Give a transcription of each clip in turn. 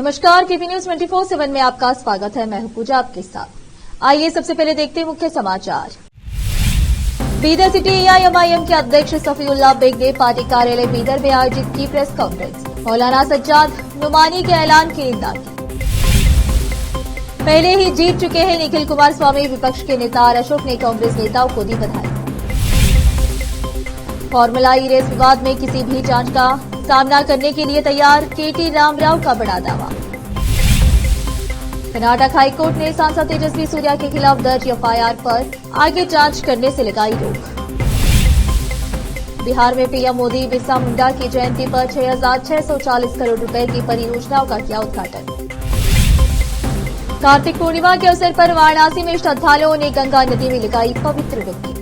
नमस्कार, KP news 24/7 में आपका स्वागत है। मैं हूं पूजा आपके साथ। आइए सबसे पहले देखते हैं मुख्य समाचार। बीदर सिटी एआईएमआईएम के अध्यक्ष सफीउल्लाह बेग ने पार्टी कार्यालय बीदर में आयोजित की प्रेस कॉन्फ्रेंस। मौलाना सज्जाद नुमानी के ऐलान की निंदा की। पहले ही जीत चुके हैं निखिल कुमारस्वामी, विपक्ष के नेता आर अशोक ने कांग्रेस नेताओं को दी बधाई। फॉर्मूला ई रेस विवाद में किसी भी जांच का सामना करने के लिए तैयार, केटी रामराव का बड़ा दावा। कर्नाटक हाईकोर्ट ने सांसद तेजस्वी सूर्या के खिलाफ दर्ज एफआईआर पर आगे जांच करने से लगाई रोक। बिहार में पीएम मोदी बिरसा मुंडा की जयंती पर 6,640 करोड़ रुपए की परियोजनाओं का किया उद्घाटन। कार्तिक पूर्णिमा के अवसर पर वाराणसी में श्रद्धालुओं ने गंगा नदी में लगाई पवित्र डुबकी।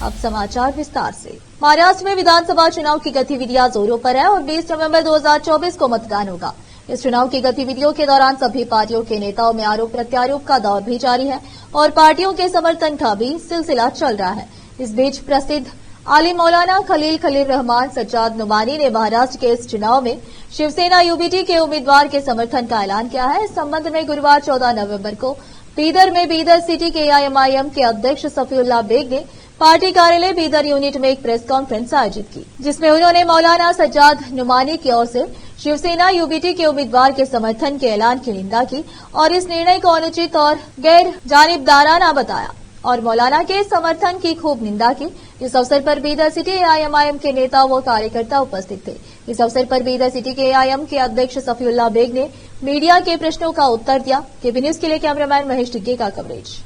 अब समाचार विस्तार से। महाराष्ट्र में विधानसभा चुनाव की गतिविधियां जोरों पर है और 20 नवंबर 2024 को मतदान होगा। इस चुनाव की गतिविधियों के दौरान सभी पार्टियों के नेताओं में आरोप प्रत्यारोप का दौर भी जारी है और पार्टियों के समर्थन का भी सिलसिला चल रहा है। इस बीच प्रसिद्ध आलिम मौलाना खलील रहमान सज्जाद नुमानी ने महाराष्ट्र के इस चुनाव में शिवसेना यूबीटी के उम्मीदवार के समर्थन का ऐलान किया है। इस संबंध में गुरुवार 14 नवंबर को बीदर में बीदर सिटी के एआईएमआईएम के अध्यक्ष सफीउल्लाह बेग ने पार्टी कार्यालय बीदर यूनिट में एक प्रेस कॉन्फ्रेंस आयोजित की, जिसमें उन्होंने मौलाना सज्जाद नुमानी की ओर से शिवसेना यूबीटी के उम्मीदवार के समर्थन के ऐलान की निंदा की और इस निर्णय को अनुचित और गैर जानिबदाराना बताया और मौलाना के समर्थन की खूब निंदा की। इस अवसर पर बीदर सिटी एआईएमआईएम के नेता व कार्यकर्ता उपस्थित थे। इस अवसर पर बीदर सिटी के एआईएम के अध्यक्ष सफीउल्लाह बेग ने मीडिया के प्रश्नों का उत्तर दिया। केपी न्यूज के लिए कैमरामैन महेश टिग्गे का कवरेज।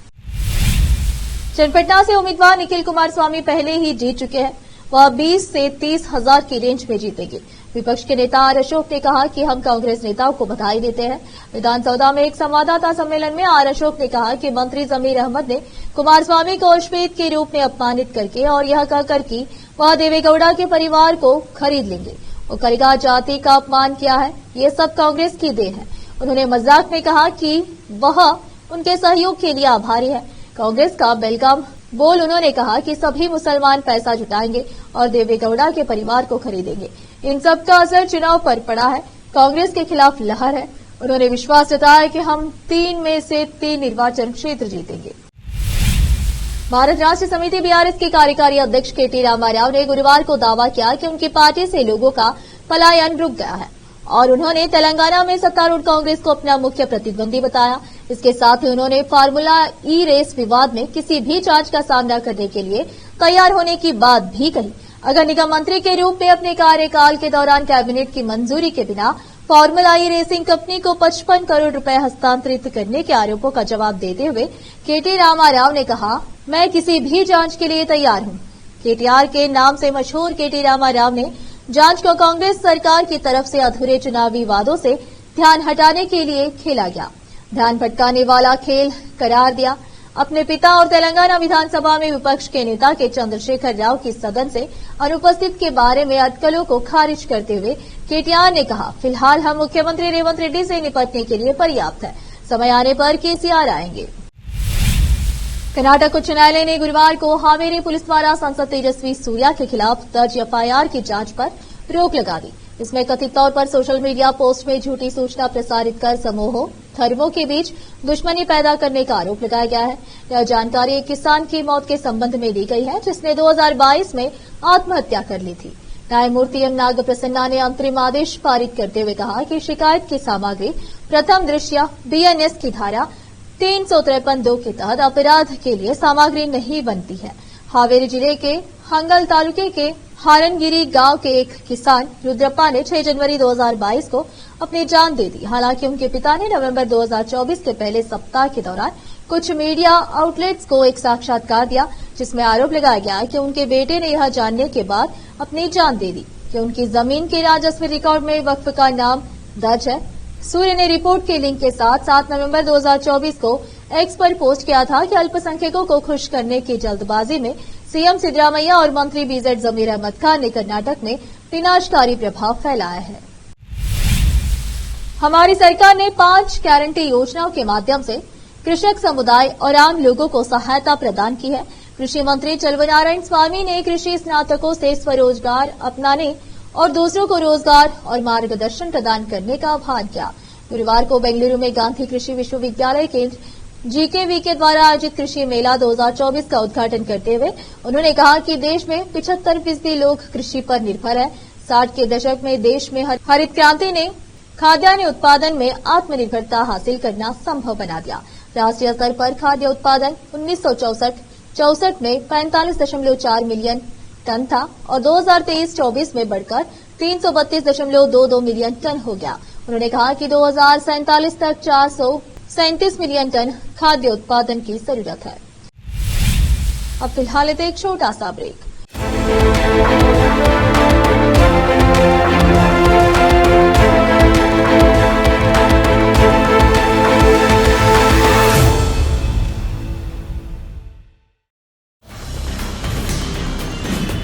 चन्नपटना से उम्मीदवार निखिल कुमारस्वामी पहले ही जीत चुके हैं। वह 20 से 30 हजार की रेंज में जीतेंगे। विपक्ष के नेता आर अशोक ने कहा कि हम कांग्रेस नेताओं को बधाई देते हैं। विधानसभा में एक संवाददाता सम्मेलन में आर अशोक ने कहा कि मंत्री जमीर अहमद ने कुमारस्वामी को अश्वेत के रूप में अपमानित करके और यह कहकर कि वह देवेगौड़ा के परिवार को खरीद लेंगे, वो करेगा जाति का अपमान किया है, ये सब कांग्रेस की देन है। उन्होंने मजाक में कहा कि वह उनके सहयोग के लिए आभारी है। कांग्रेस का बेलगाम बोल उन्होंने कहा कि सभी मुसलमान पैसा जुटाएंगे और देवेगौड़ा के परिवार को खरीदेंगे। इन सब का असर चुनाव पर पड़ा है। कांग्रेस के खिलाफ लहर है। उन्होंने विश्वास जताया कि हम 3 में से 3 निर्वाचन क्षेत्र जीतेंगे। भारत राष्ट्र समिति बीआरएस के कार्यकारी अध्यक्ष केटी रामाराव ने गुरुवार को दावा किया कि उनकी पार्टी से लोगों का पलायन रुक गया है और उन्होंने तेलंगाना में सत्तारूढ़ कांग्रेस को अपना मुख्य प्रतिद्वंदी बताया। इसके साथ ही उन्होंने फार्मूला ई रेस विवाद में किसी भी जांच का सामना करने के लिए तैयार होने की बात भी कही। अगर निगम मंत्री के रूप में अपने कार्यकाल के दौरान कैबिनेट की मंजूरी के बिना फार्मूला ई रेसिंग कंपनी को 55 करोड़ रुपए हस्तांतरित करने के आरोपों का जवाब देते हुए केटी रामाराव ने कहा, मैं किसी भी जांच के लिए तैयार हूं। केटीआर के नाम से मशहूर केटी रामाराव ने जांच को कांग्रेस सरकार की तरफ से अधूरे चुनावी वादों से ध्यान हटाने के लिए खेला गया, ध्यान भटकाने वाला खेल करार दिया। अपने पिता और तेलंगाना विधानसभा में विपक्ष के नेता के चंद्रशेखर राव की सदन से अनुपस्थित के बारे में अटकलों को खारिज करते हुए केटीआर ने कहा, फिलहाल हम मुख्यमंत्री रेवंत रेड्डी से निपटने के लिए पर्याप्त है, समय आने पर केसीआर आएंगे। कर्नाटक उच्च न्यायालय ने गुरुवार को हावेरी पुलिस द्वारा सांसद तेजस्वी सूर्या के खिलाफ दर्ज एफआईआर की जांच पर रोक लगा दी। इसमें कथित तौर पर सोशल मीडिया पोस्ट में झूठी सूचना प्रसारित कर समूहों धर्मों के बीच दुश्मनी पैदा करने का आरोप लगाया गया है। यह जानकारी एक किसान की मौत के संबंध में दी गई है, जिसने 2022 में आत्महत्या कर ली थी। न्यायमूर्ति एम नाग प्रसन्ना ने अंतरिम आदेश पारित करते हुए कहा कि शिकायत की सामग्री प्रथम दृष्टया बीएनएस की धारा 353(2) के तहत अपराध के लिए सामग्री नहीं बनती है। हावेरी जिले के हंगल तालुके के हारनगिरी गांव के एक किसान रुद्रप्पा ने 6 जनवरी 2022 को अपनी जान दे दी। हालांकि उनके पिता ने नवंबर 2024 के पहले सप्ताह के दौरान कुछ मीडिया आउटलेट्स को एक साक्षात्कार दिया, जिसमें आरोप लगाया गया कि उनके बेटे ने यह जानने के बाद अपनी जान दे दी कि उनकी जमीन के राजस्व रिकॉर्ड में वक्फ का नाम दर्ज है। सूर्य ने रिपोर्ट के लिंक के साथ 7 नवंबर 2024 को एक्स पर पोस्ट किया था कि अल्पसंख्यकों को खुश करने की जल्दबाजी में सीएम सिद्धरामैया और मंत्री बीजेड जमीर अहमद खान ने कर्नाटक में विनाशकारी प्रभाव फैलाया है। हमारी सरकार ने 5 गारंटी योजनाओं के माध्यम से कृषक समुदाय और आम लोगों को सहायता प्रदान की है। कृषि मंत्री चलवनारायण स्वामी ने कृषि स्नातकों से स्वरोजगार अपनाने और दूसरों को रोजगार और मार्गदर्शन प्रदान करने का आह्वान किया। गुरुवार को बेंगलुरु में गांधी कृषि विश्वविद्यालय केंद्र जीकेवी के द्वारा आयोजित कृषि मेला 2024 का उद्घाटन करते हुए उन्होंने कहा कि देश में 75% लोग कृषि पर निर्भर है। 60 के दशक में देश में हरित क्रांति ने खाद्यान्न उत्पादन में आत्मनिर्भरता हासिल करना संभव बना दिया। राष्ट्रीय स्तर पर खाद्य उत्पादन 1964 में 45.4 मिलियन टन था और 2023-24 में बढ़कर 332.22 मिलियन टन हो गया। उन्होंने कहा कि 2047 तक 437 मिलियन टन खाद्य उत्पादन की जरूरत है। अब फिलहाल लेते एक छोटा सा ब्रेक।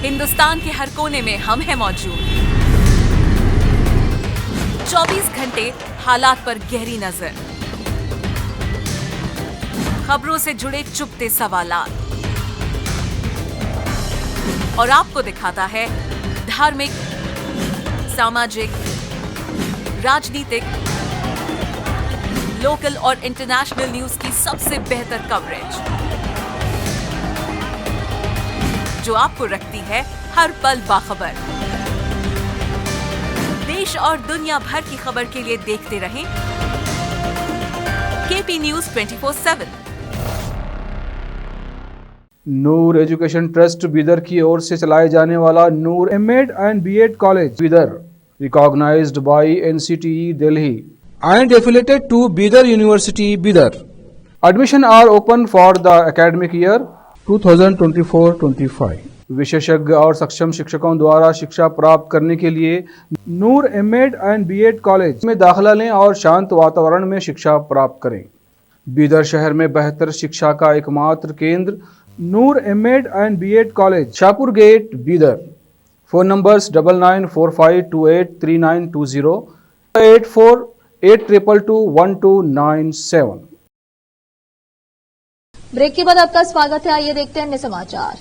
हिंदुस्तान के हर कोने में हम हैं मौजूद। 24 घंटे हालात पर गहरी नजर, खबरों से जुड़े चुपते सवालात और आपको दिखाता है धार्मिक, सामाजिक, राजनीतिक, लोकल और इंटरनेशनल न्यूज की सबसे बेहतर कवरेज जो आपको रखती है हर पल बाखबर। देश और दुनिया भर की खबर के लिए देखते रहें KP news 24/7। Noor education trust Bidar की ओर से चलाए जाने वाला Noor MEd and BEd college Bidar, recognised by NCTE Delhi and affiliated to Bidar University, Bidar. Admission are open for the academic year 2024-25. विशेषज्ञ और सक्षम शिक्षकों द्वारा शिक्षा प्राप्त करने के लिए नूर एमएड एंड बीएड कॉलेज में दाखिला लें और शांत वातावरण में शिक्षा प्राप्त करें। बीदर शहर में बेहतर शिक्षा का एकमात्र केंद्र Noor MEd and BEd college, Shahpur gate, Bidar. Phone numbers 9945283920, 8482221297। Break के बाद आपका स्वागत है। आइए देखते हैं अन्य समाचार।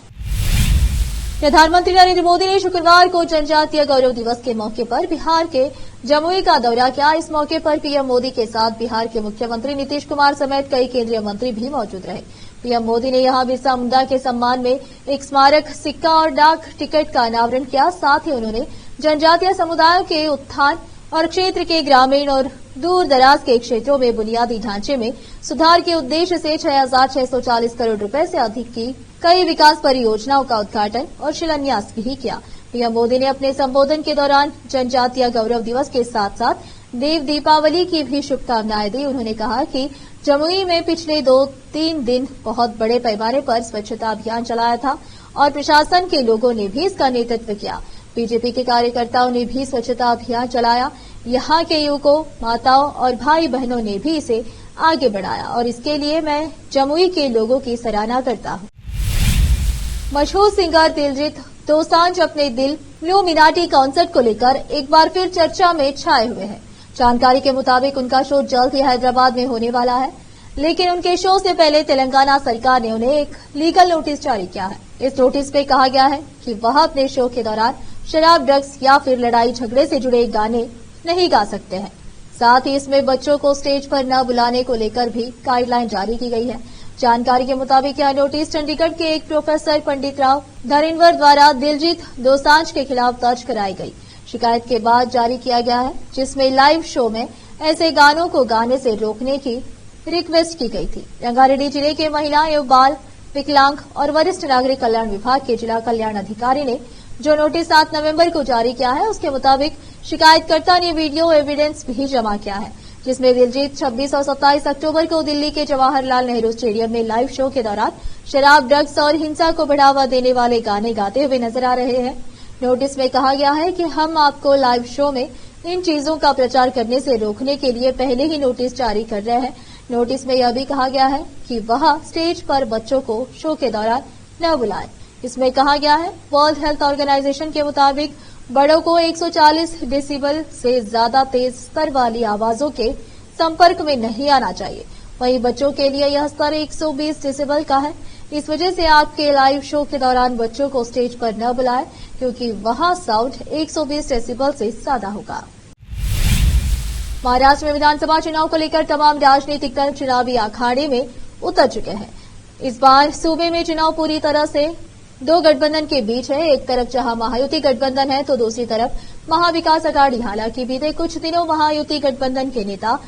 प्रधानमंत्री नरेंद्र मोदी ने शुक्रवार को जनजातीय गौरव दिवस के मौके पर बिहार के जमुई का दौरा किया। इस मौके पर पीएम मोदी के साथ बिहार के मुख्यमंत्री नीतीश कुमार समेत कई केंद्रीय मंत्री भी मौजूद रहे। पीएम मोदी ने यहां बिरसा मुंडा के सम्मान में एक स्मारक सिक्का और डाक टिकट का अनावरण किया। साथ ही उन्होंने जनजातीय समुदायों के उत्थान और क्षेत्र के ग्रामीण और दूर दराज के क्षेत्रों में बुनियादी ढांचे में सुधार के उद्देश्य से 6,640 करोड़ रुपए से अधिक की कई विकास परियोजनाओं का उद्घाटन और शिलान्यास भी किया। पीएम मोदी ने अपने संबोधन के दौरान जनजातीय गौरव दिवस के साथ साथ देव दीपावली की भी शुभकामनाएं दी। उन्होंने कहा कि जमुई में पिछले 2-3 दिन बहुत बड़े पैमाने पर स्वच्छता अभियान चलाया था और प्रशासन के लोगों ने भी इसका नेतृत्व किया। बीजेपी के कार्यकर्ताओं ने भी स्वच्छता अभियान चलाया। यहाँ के युवकों, माताओं और भाई बहनों ने भी इसे आगे बढ़ाया और इसके लिए मैं जमुई के लोगों की सराहना करता हूँ। मशहूर सिंगर दिलजीत दोसांझ अपने दिल इल्यूमिनाटी कॉन्सर्ट को लेकर एक बार फिर चर्चा में छाए हुए हैं। जानकारी के मुताबिक उनका शो जल्द ही हैदराबाद में होने वाला है, लेकिन उनके शो से पहले तेलंगाना सरकार ने उन्हें एक लीगल नोटिस जारी किया है। इस नोटिस में कहा गया है कि वह अपने शो के दौरान शराब, ड्रग्स या फिर लड़ाई झगड़े से जुड़े गाने नहीं गा सकते हैं। साथ ही इसमें बच्चों को स्टेज पर न बुलाने को लेकर भी गाइडलाइन जारी की गई है। जानकारी के मुताबिक यह नोटिस चंडीगढ़ के एक प्रोफेसर पंडित राव धरिनवर द्वारा दिलजीत दोसांझ के खिलाफ दर्ज कराई गई शिकायत के बाद जारी किया गया है, जिसमें लाइव शो में ऐसे गानों को गाने से रोकने की रिक्वेस्ट की गई थी। रंगारेड्डी जिले के महिला एवं बाल विकलांग और वरिष्ठ नागरिक कल्याण विभाग के जिला कल्याण अधिकारी ने जो नोटिस 7 नवंबर को जारी किया है, उसके मुताबिक शिकायतकर्ता ने वीडियो एविडेंस भी जमा किया है, जिसमें दिलजीत 26 और 27 अक्टूबर को दिल्ली के जवाहरलाल नेहरू स्टेडियम में लाइव शो के दौरान शराब, ड्रग्स और हिंसा को बढ़ावा देने वाले गाने गाते हुए नजर आ रहे हैं। नोटिस में कहा गया है कि हम आपको लाइव शो में इन चीजों का प्रचार करने से रोकने के लिए पहले ही नोटिस जारी कर रहे हैं। नोटिस में यह भी कहा गया है कि वह स्टेज पर बच्चों को शो के दौरान न बुलाए। इसमें कहा गया है, वर्ल्ड हेल्थ ऑर्गेनाइजेशन के मुताबिक बड़ों को 140 डेसिबल से ज्यादा तेज स्तर वाली आवाजों के संपर्क में नहीं आना चाहिए। वहीं बच्चों के लिए यह स्तर 120 डेसिबल का है। इस वजह से आपके लाइव शो के दौरान बच्चों को स्टेज पर न बुलाएं, क्योंकि वहां साउंड 120 डेसिबल से ज्यादा होगा। महाराष्ट्र में विधानसभा चुनाव को लेकर तमाम राजनीतिक दल चुनावी अखाड़े में उतर चुके हैं। इस बार सूबे में चुनाव पूरी तरह से दो गठबंधन के बीच है। एक तरफ जहां महायुति गठबंधन है तो दूसरी तरफ महाविकास अघाड़ी। हालांकि बीते कुछ दिनों महायुति गठबंधन के नेता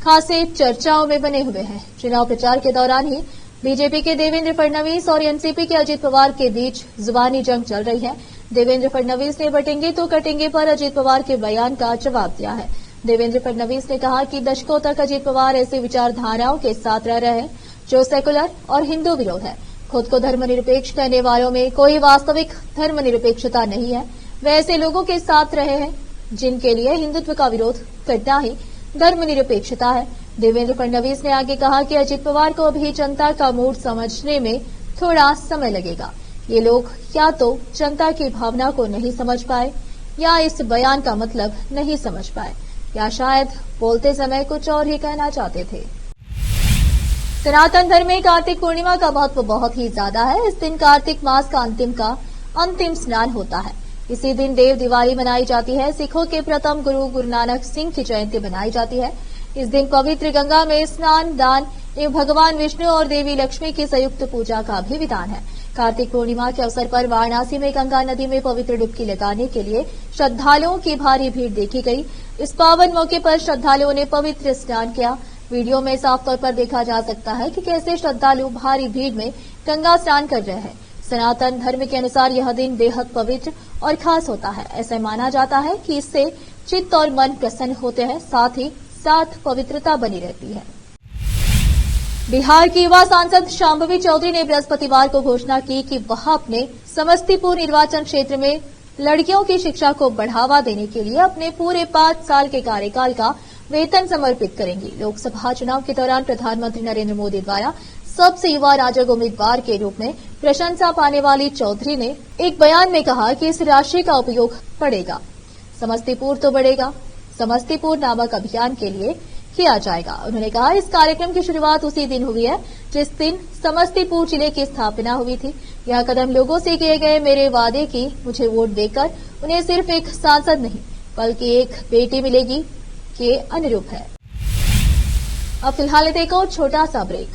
खासे चर्चाओं में बने हुए हैं। चुनाव प्रचार के दौरान ही बीजेपी के देवेंद्र फडणवीस और एनसीपी के अजित पवार के बीच जुबानी जंग चल रही है। देवेंद्र फडणवीस ने बटेंगे तो कटेंगे पर अजित पवार के बयान का जवाब दिया है। देवेंद्र फडणवीस ने कहा कि दशकों तक अजित पवार ऐसी विचारधाराओं के साथ रह रहे हैं जो सेकुलर और हिंदू विरोध है। खुद को धर्मनिरपेक्ष कहने वालों में कोई वास्तविक धर्मनिरपेक्षता नहीं है। वे ऐसे लोगों के साथ रहे हैं जिनके लिए हिंदुत्व का विरोध करना ही धर्मनिरपेक्षता है। देवेंद्र फडणवीस ने आगे कहा कि अजित पवार को अभी जनता का मूड समझने में थोड़ा समय लगेगा। ये लोग या तो जनता की भावना को नहीं समझ पाए या इस बयान का मतलब नहीं समझ पाए या शायद बोलते समय कुछ और ही कहना चाहते थे। सनातन धर्म में कार्तिक पूर्णिमा का महत्व बहुत ही ज्यादा है। इस दिन कार्तिक मास का अंतिम स्नान होता है। इसी दिन देव दिवाली मनाई जाती है। सिखों के प्रथम गुरु नानक सिंह की जयंती मनाई जाती है। इस दिन पवित्र गंगा में स्नान दान एवं भगवान विष्णु और देवी लक्ष्मी की संयुक्त पूजा का भी विधान है। कार्तिक पूर्णिमा के अवसर पर वाराणसी में गंगा नदी में पवित्र डुबकी लगाने के लिए श्रद्धालुओं की भारी भीड़ देखी गई। इस पावन मौके पर श्रद्धालुओं ने पवित्र स्नान किया। वीडियो में साफ तौर पर देखा जा सकता है कि कैसे श्रद्धालु भारी भीड़ में गंगा स्नान कर रहे हैं। सनातन धर्म के अनुसार यह दिन बेहद पवित्र और खास होता है। ऐसा माना जाता है कि इससे चित्त और मन प्रसन्न होते हैं, साथ ही साथ पवित्रता बनी रहती है। बिहार की युवा सांसद शांभवी चौधरी ने बृहस्पतिवार को घोषणा की कि वह अपने समस्तीपुर निर्वाचन क्षेत्र में लड़कियों की शिक्षा को बढ़ावा देने के लिए अपने पूरे 5 साल के कार्यकाल का वेतन समर्पित करेंगी। लोकसभा चुनाव के दौरान प्रधानमंत्री नरेंद्र मोदी द्वारा सबसे युवा राजग उम्मीदवार के रूप में प्रशंसा पाने वाली चौधरी ने एक बयान में कहा कि इस राशि का उपयोग बढ़ेगा, समस्तीपुर तो बढ़ेगा, समस्तीपुर नामक अभियान के लिए किया जाएगा। उन्होंने कहा इस कार्यक्रम की शुरुआत उसी दिन हुई है जिस दिन समस्तीपुर जिले की स्थापना हुई थी। यह कदम लोगों से किए गए मेरे वादे की मुझे वोट देकर उन्हें सिर्फ एक सांसद नहीं बल्कि एक बेटी मिलेगी के अनुरूप है। अब फिलहाल देखो छोटा सा ब्रेक।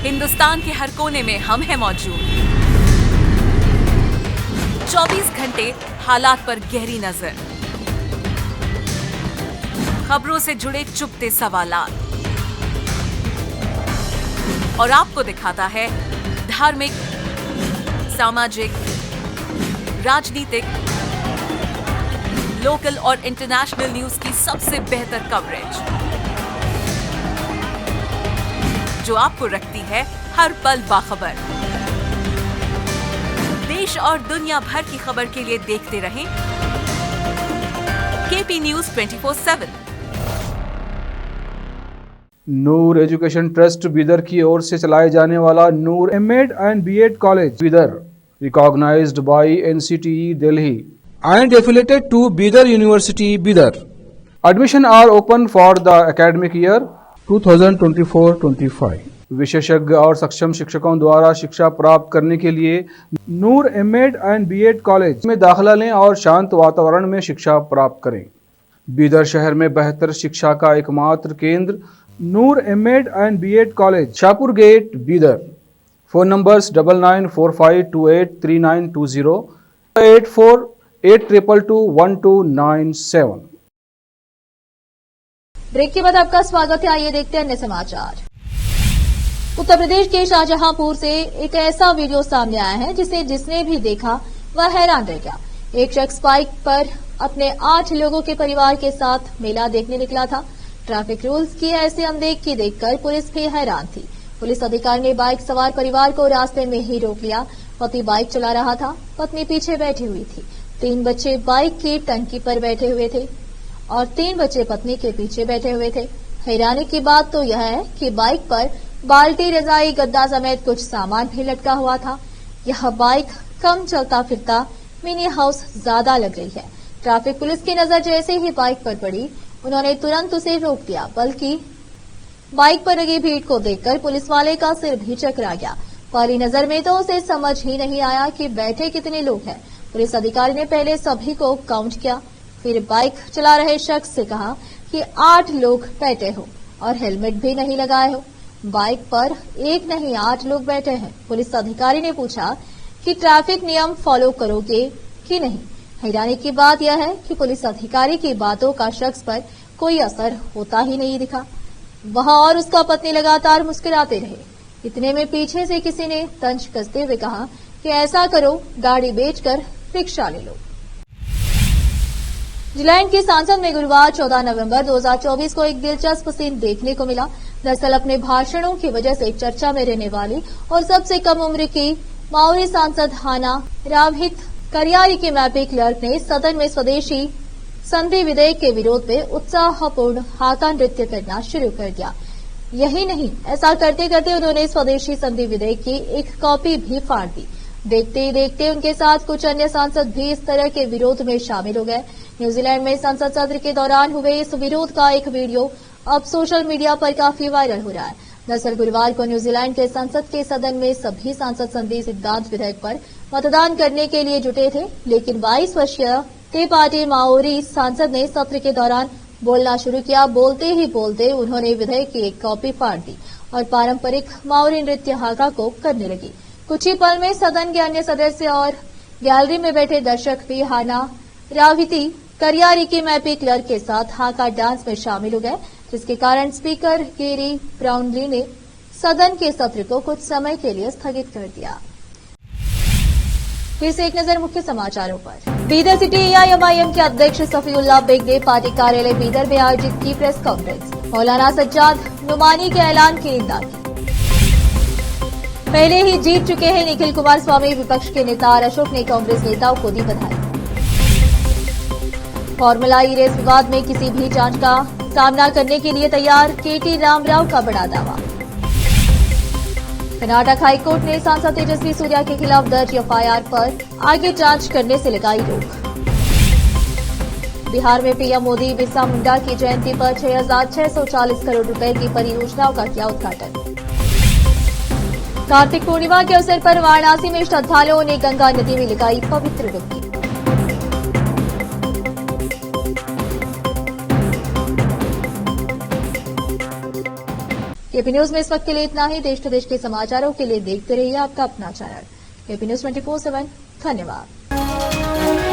हिंदुस्तान के हर कोने में हम हैं मौजूद। 24 घंटे हालात पर गहरी नजर, खबरों से जुड़े चुपते सवालात और आपको दिखाता है धार्मिक, सामाजिक, राजनीतिक, लोकल और इंटरनेशनल न्यूज की सबसे बेहतर कवरेज जो आपको रखती है हर पल बाखबर। देश और दुनिया भर की खबर के लिए देखते रहें KP news 24/7। Noor education trust Bidar की ओर से चलाए जाने वाला Noor MEd and BEd college Bidar, recognised by NCTE Delhi and affiliated to Bidar University, Bidar. Admission are open for the academic year 2024-25. विशेषज्ञ और सक्षम शिक्षकों द्वारा शिक्षा प्राप्त करने के लिए नूर एमएड एंड बीएड कॉलेज में दाखिला लें और शांत वातावरण में शिक्षा प्राप्त करें। बीदर शहर में बेहतर शिक्षा का एकमात्र केंद्र Noor MEd and BEd college, Shahpur gate, Bidar. Phone numbers 9945283920, 8482221297। Break के बाद आपका स्वागत है। आइए देखते हैं अन्य समाचार। उत्तर प्रदेश के शाहजहांपुर से एक ऐसा वीडियो सामने आया है जिसने भी देखा वह हैरान रह गया। एक शख्स बाइक पर अपने 8 लोगों के परिवार के साथ मेला देखने निकला था। ट्रैफिक रूल्स की ऐसी अनदेखी देखकर पुलिस भी हैरान थी। पुलिस अधिकारी ने बाइक सवार परिवार को रास्ते में ही रोक लिया। पति बाइक चला रहा था, पत्नी पीछे बैठी हुई थी। 3 बच्चे बाइक की टंकी पर बैठे हुए थे और 3 बच्चे पत्नी के पीछे बैठे हुए थे। हैरानी की बात तो यह है कि बाइक पर बाल्टी, रजाई, गद्दा समेत कुछ सामान भी लटका हुआ था। यह बाइक कम चलता फिरता मिनी हाउस ज्यादा लग रही है। ट्रैफिक पुलिस की नजर जैसे ही बाइक पर पड़ी, उन्होंने तुरंत उसे रोक दिया, बल्कि बाइक पर लगी भीड़ को देखकर पुलिस वाले का सिर भी चकरा गया। पहली नजर में तो उसे समझ ही नहीं आया कि बैठे कितने लोग हैं। पुलिस अधिकारी ने पहले सभी को काउंट किया, फिर बाइक चला रहे शख्स से कहा कि 8 लोग बैठे हो और हेलमेट भी नहीं लगाए हो। बाइक पर 1 नहीं 8 लोग बैठे हैं। पुलिस अधिकारी ने पूछा कि ट्रैफिक नियम फॉलो करोगे कि नहीं। हैरानी की बात यह है कि पुलिस अधिकारी की बातों का शख्स पर कोई असर होता ही नहीं दिखा। वह और उसका पत्नी लगातार मुस्कुराते रहे। इतने में पीछे से किसी ने तंज कसते हुए कहा कि ऐसा करो, गाड़ी बेचकर रिक्शा ले लो। जिलैंड की सांसद में गुरुवार 14 नवंबर 2024 को एक दिलचस्प सीन देखने को मिला। दरअसल अपने भाषणों की वजह से चर्चा में रहने वाली और सबसे कम उम्र की माओरी सांसद हाना रावहित करियारी के मैपी क्लर्क ने सदन में स्वदेशी संधि विधेयक के विरोध में उत्साहपूर्ण हाका नृत्य करना शुरू कर दिया। यही नहीं, ऐसा करते करते उन्होंने स्वदेशी संधि विधेयक की एक कॉपी भी फाड़ दी। देखते ही देखते उनके साथ कुछ अन्य सांसद भी इस तरह के विरोध में शामिल हो गए। न्यूजीलैंड में संसद सत्र के दौरान हुए इस विरोध का एक वीडियो अब सोशल मीडिया पर काफी वायरल हो रहा है। दरअसल गुरुवार को न्यूजीलैंड के संसद के सदन में सभी सांसद संधि सिद्धांत विधेयक पर मतदान करने के लिए जुटे थे, लेकिन 22 वर्षीय ते पार्टी माओरी सांसद ने सत्र के दौरान बोलना शुरू किया। बोलते ही बोलते उन्होंने विधेयक की एक कॉपी फाड़ दी और पारंपरिक माओरी नृत्य हाका को करने लगी। कुछ ही पल में सदन के अन्य सदस्य और गैलरी में बैठे दर्शक भी हाना रावहिती करियारी के मैपी क्लर्क के साथ हाका डांस में शामिल हो गए, जिसके कारण स्पीकर गेरी ब्राउनली ने सदन के सत्र को कुछ समय के लिए स्थगित कर दिया। फिर से एक नजर मुख्य समाचारों पर। बीदर सिटी एआईएमआईएम के अध्यक्ष सफीउल्लाह बेग ने पार्टी कार्यालय बीदर में आयोजित की प्रेस कॉन्फ्रेंस। मौलाना सज्जाद नुमानी के ऐलान की निंदा की। पहले ही जीत चुके हैं निखिल कुमारस्वामी, विपक्ष के नेता आर अशोक ने कांग्रेस नेताओं को दी बधाई। फॉर्मूला ई रेस विवाद में किसी भी जांच का सामना करने के लिए तैयार, केटी रामराव का बड़ा दावा। कर्नाटक हाईकोर्ट ने सांसद तेजस्वी सूर्या के खिलाफ दर्ज एफआईआर पर आगे जांच करने से लगाई रोक। बिहार में पीएम मोदी बिरसा मुंडा की जयंती पर 6,640 करोड़ रुपए की परियोजनाओं का किया उद्घाटन। कार्तिक पूर्णिमा के अवसर पर वाराणसी में श्रद्धालुओं ने गंगा नदी में लगाई पवित्र डुबकी। केपी न्यूज में इस वक्त के लिए इतना ही। देश प्रदेश के समाचारों के लिए देखते रहिए आपका अपना चैनल केपी न्यूज 24/7। धन्यवाद।